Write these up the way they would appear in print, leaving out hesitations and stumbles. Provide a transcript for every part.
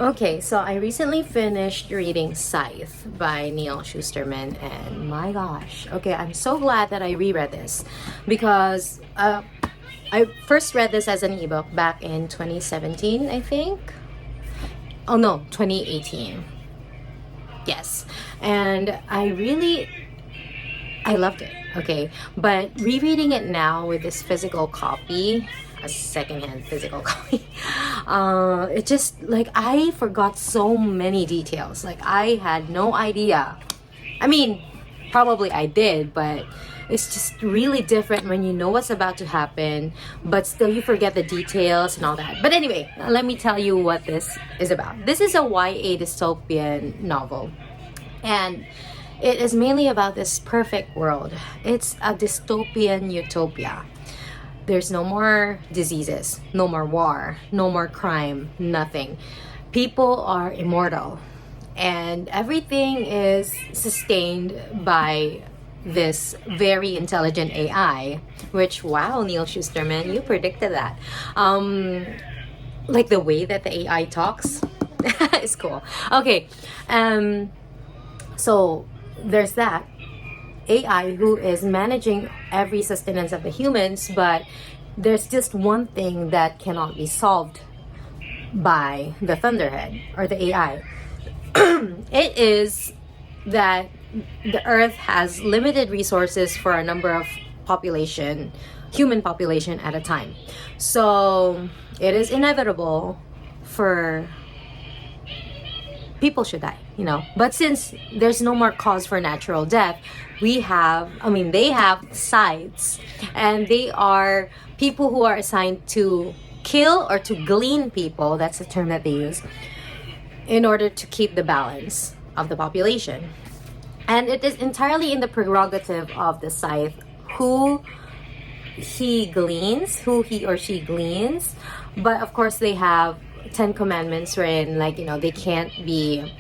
Okay, so I recently finished reading Scythe by Neal Shusterman, and my gosh, okay, I'm so glad that I reread this because I first read this as an ebook back in 2017, I think. Oh no, 2018. Yes, and I loved it. Okay, but rereading it now with this physical copy, a secondhand physical copy, it just like I forgot so many details. Like I had no idea. I mean, probably I did, but it's just really different when you know what's about to happen, but still you forget the details and all that. But anyway, let me tell you what this is about. This is a YA dystopian novel, and it is mainly about this perfect world. It's a dystopian utopia. There's no more diseases, no more war, no more crime, nothing. People are immortal, and everything is sustained by this very intelligent AI, which, wow, Neal Shusterman, you predicted that. Like the way that the AI talks is cool. Okay, so there's that AI who is managing every sustenance of the humans, but there's just one thing that cannot be solved by the Thunderhead or the AI. It is that the Earth has limited resources for a number of human population at a time. So it is inevitable for people should die, But since there's no more cause for natural death, they have scythes, and they are people who are assigned to kill or to glean people. That's the term that they use in order to keep the balance of the population. And it is entirely in the prerogative of the scythe who he or she gleans. But of course, they have 10 commandments wherein, they can't be,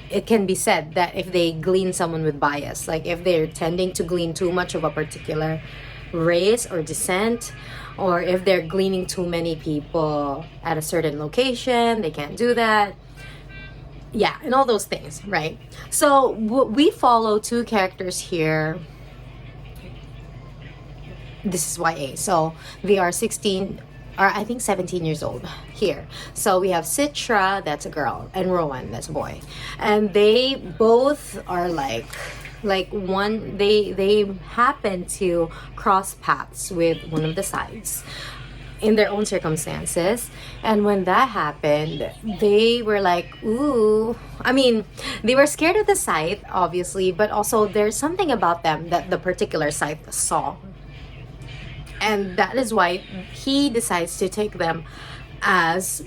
it can be said that if they glean someone with bias, like if they're tending to glean too much of a particular race or descent, or if they're gleaning too many people at a certain location, they can't do that. Yeah, and all those things, right? So we follow two characters here. This is YA, so they are 16 or I think 17 years old here. So we have Citra, that's a girl, and Rowan, that's a boy, and they both are they happen to cross paths with one of the sides in their own circumstances. And when that happened, they were like, ooh, I mean, they were scared of the scythe, obviously, but also there's something about them that the particular scythe saw, and that is why he decides to take them as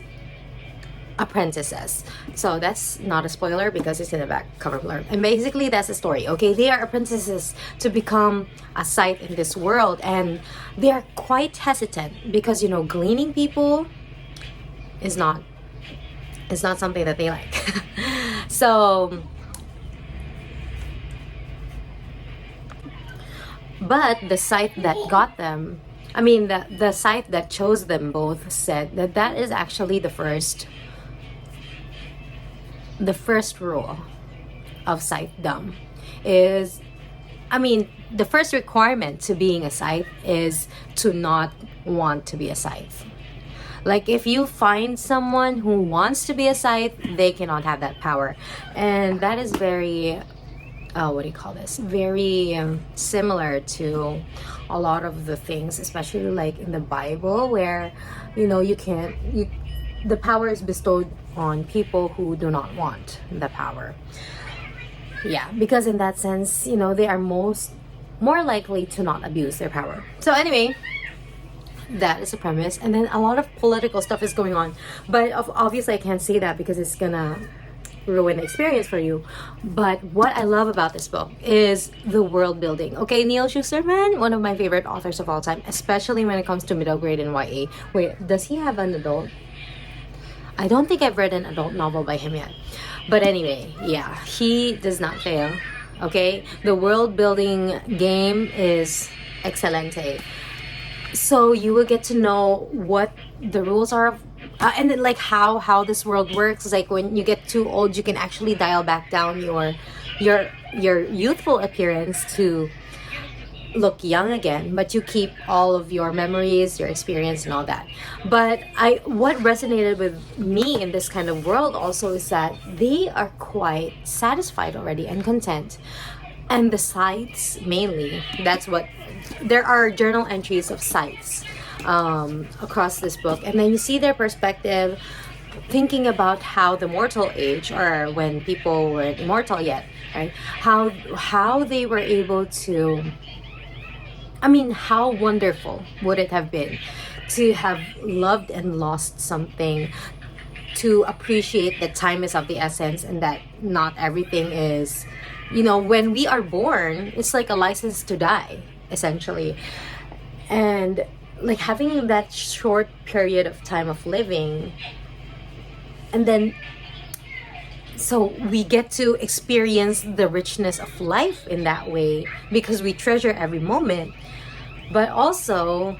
apprentices. So that's not a spoiler because it's in the back cover blurb, and basically that's the story. Okay, they are apprentices to become a scythe in this world, and they are quite hesitant because gleaning people is not something that they like. So but the scythe that got them, the scythe that chose them both, said that is actually the first rule of scythedom is, the first requirement to being a scythe is to not want to be a scythe. Like if you find someone who wants to be a scythe, they cannot have that power. And that is very very similar to a lot of the things, especially like in the Bible, where the power is bestowed on people who do not want the power. Yeah, because in that sense, they are more likely to not abuse their power. So anyway, that is the premise, and then a lot of political stuff is going on, but obviously I can't say that because it's gonna ruin the experience for you. But what I love about this book is the world building. Okay, Neal Shusterman, one of my favorite authors of all time, especially when it comes to middle grade and YA. Wait, does he have an adult? I don't think I've read an adult novel by him yet. But anyway, yeah, he does not fail. Okay, the world building game is excelente. So you will get to know what the rules are, and then like how this world works. Like when you get too old, you can actually dial back down your youthful appearance to look young again, but you keep all of your memories, your experience, and all that. But what resonated with me in this kind of world also is that they are quite satisfied already and content. And the sites mainly, that's what there are journal entries of sites across this book, and then you see their perspective, thinking about how the mortal age, or when people weren't immortal yet, right? How they were able to, I mean, how wonderful would it have been to have loved and lost something, to appreciate that time is of the essence and that not everything is, when we are born, it's like a license to die, essentially. And like having that short period of time of living, and then so we get to experience the richness of life in that way because we treasure every moment. But also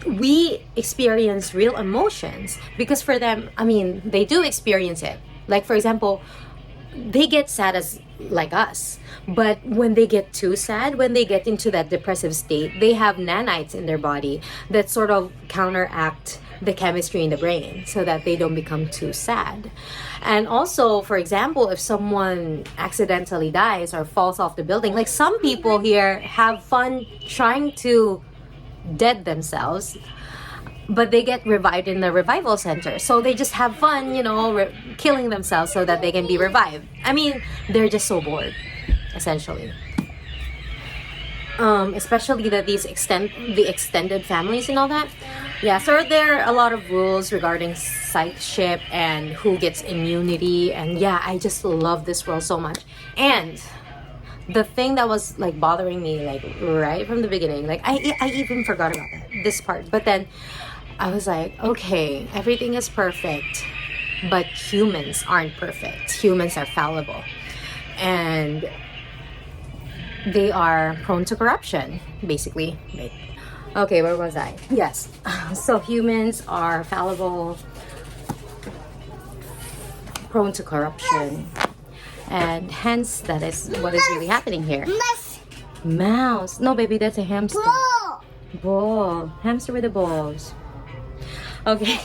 we experience real emotions because for them, I mean, they do experience it. Like for example, they get sad as like us, but when they get too sad, when they get into that depressive state, they have nanites in their body that sort of counteract the chemistry in the brain so that they don't become too sad. And also, for example, if someone accidentally dies or falls off the building, like some people here have fun trying to dead themselves, but they get revived in the revival center. So they just have fun, killing themselves so that they can be revived. I mean, they're just so bored, essentially. Especially that the extended families and all that. Yeah, so there are a lot of rules regarding sightship and who gets immunity. And yeah, I just love this world so much. And the thing that was like bothering me, like right from the beginning, like I even forgot about this part. But then I was like, okay, everything is perfect, but humans aren't perfect. Humans are fallible. And they are prone to corruption, basically. Okay, where was I? Yes. So humans are fallible, prone to corruption. And hence, that is what is really happening here. Mouse. No, baby, that's a hamster. Ball. Hamster with the balls. Okay.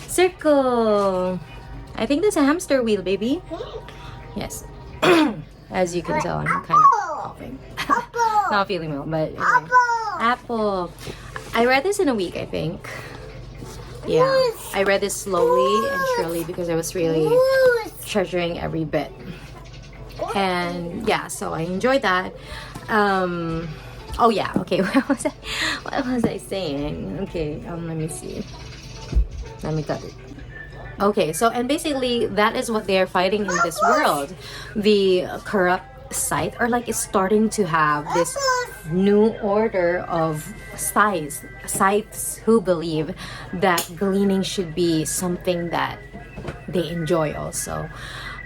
Circle. I think that's a hamster wheel, baby. Yes. As you can tell, I'm kind of coughing. Not feeling well, but anyway. Apple. I read this in a week, I think. Yeah. I read this slowly and surely because I was really treasuring every bit. And yeah, so I enjoyed that. Oh yeah, okay. What was I saying? Okay, let me see. Let me cut it. Okay, so and basically that is what they are fighting in this world. The corrupt scythe, or like it's starting to have this new order of scythes who believe that gleaning should be something that they enjoy also.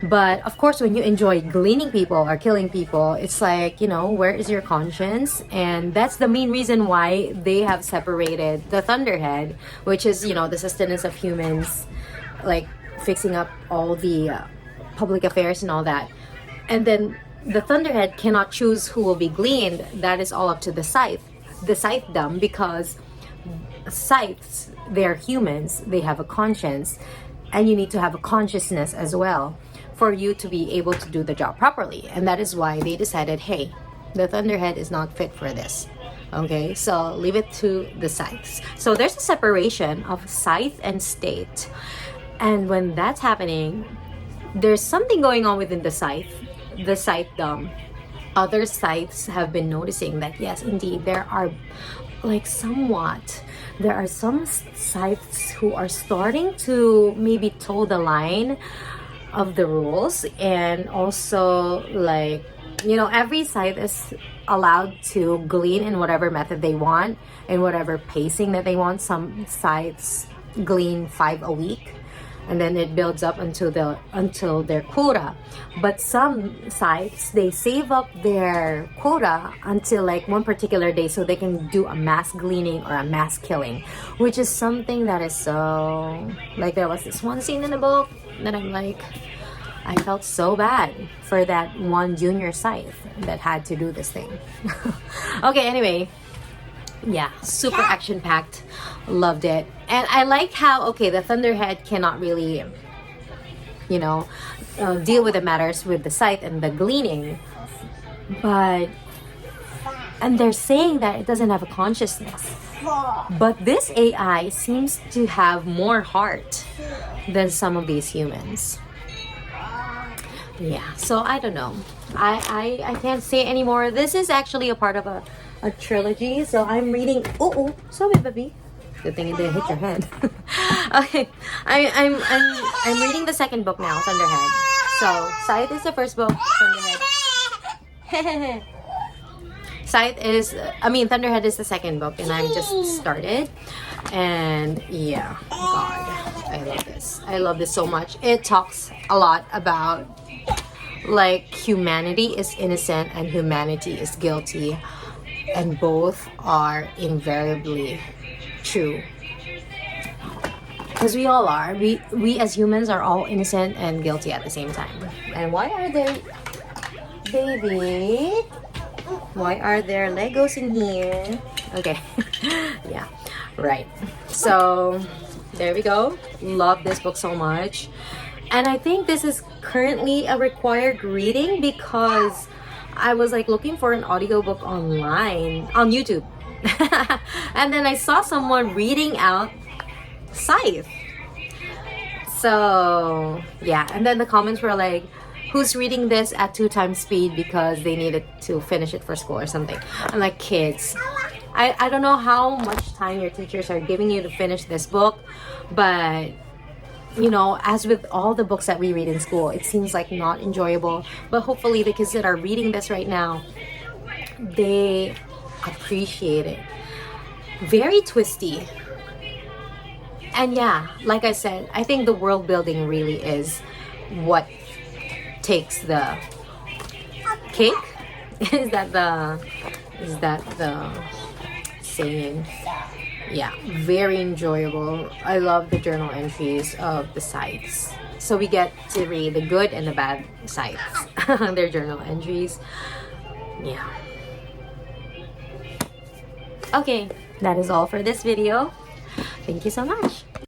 But of course, when you enjoy gleaning people or killing people, it's like, where is your conscience? And that's the main reason why they have separated the Thunderhead, which is, the sustenance of humans, like fixing up all the public affairs and all that. And then the Thunderhead cannot choose who will be gleaned. That is all up to the scythedom, because scythes, they're humans, they have a conscience, and you need to have a consciousness as well for you to be able to do the job properly. And that is why they decided, hey, the Thunderhead is not fit for this. Okay, so leave it to the scythes. So there's a separation of scythe and state. And when that's happening, there's something going on within the scythedom. Other scythes have been noticing that, yes, indeed, there are some scythes who are starting to maybe toe the line of the rules. And also, every scythe is allowed to glean in whatever method they want, in whatever pacing that they want. Some scythes glean 5 a week, and then it builds up until their quota. But some sites, they save up their quota until like one particular day so they can do a mass gleaning or a mass killing, which is something that is so, like, there was this one scene in the book that I'm like, I felt so bad for that one junior scythe that had to do this thing. Okay, anyway, yeah, super action packed. Loved it. And I like how, okay, the Thunderhead cannot really, you know, deal with the matters with the scythe and the gleaning, and they're saying that it doesn't have a consciousness, but this AI seems to have more heart than some of these humans. Yeah, so I don't know. I can't say anymore. This is actually a part of a trilogy, so I'm reading. Oh, sorry, baby. Good thing it didn't hit your head. Okay, I'm reading the second book now, Thunderhead. So Scythe is the first book. Thunderhead. Thunderhead is the second book, and I've just started. And yeah, God, I love this. I love this so much. It talks a lot about, like, humanity is innocent and humanity is guilty, and both are invariably true, because we all are. We as humans are all innocent and guilty at the same time. And why are there, baby, why are there Legos in here? Okay. Yeah, right. So there we go. Love this book so much. And I think this is currently a required reading because I was like looking for an audiobook online on YouTube. And then I saw someone reading out Scythe. So yeah, and then the comments were like, who's reading this at 2 times speed because they needed to finish it for school or something. I'm like, kids, I don't know how much time your teachers are giving you to finish this book, but you know, as with all the books that we read in school, it seems like not enjoyable. But hopefully the kids that are reading this right now, they appreciate it. Very twisty. And yeah, like I said, I think the world building really is what takes the cake. Is that the saying? Yeah, very enjoyable. I love the journal entries of the scythes. So we get to read the good and the bad scythes, their journal entries. Yeah. Okay, that is all for this video. Thank you so much.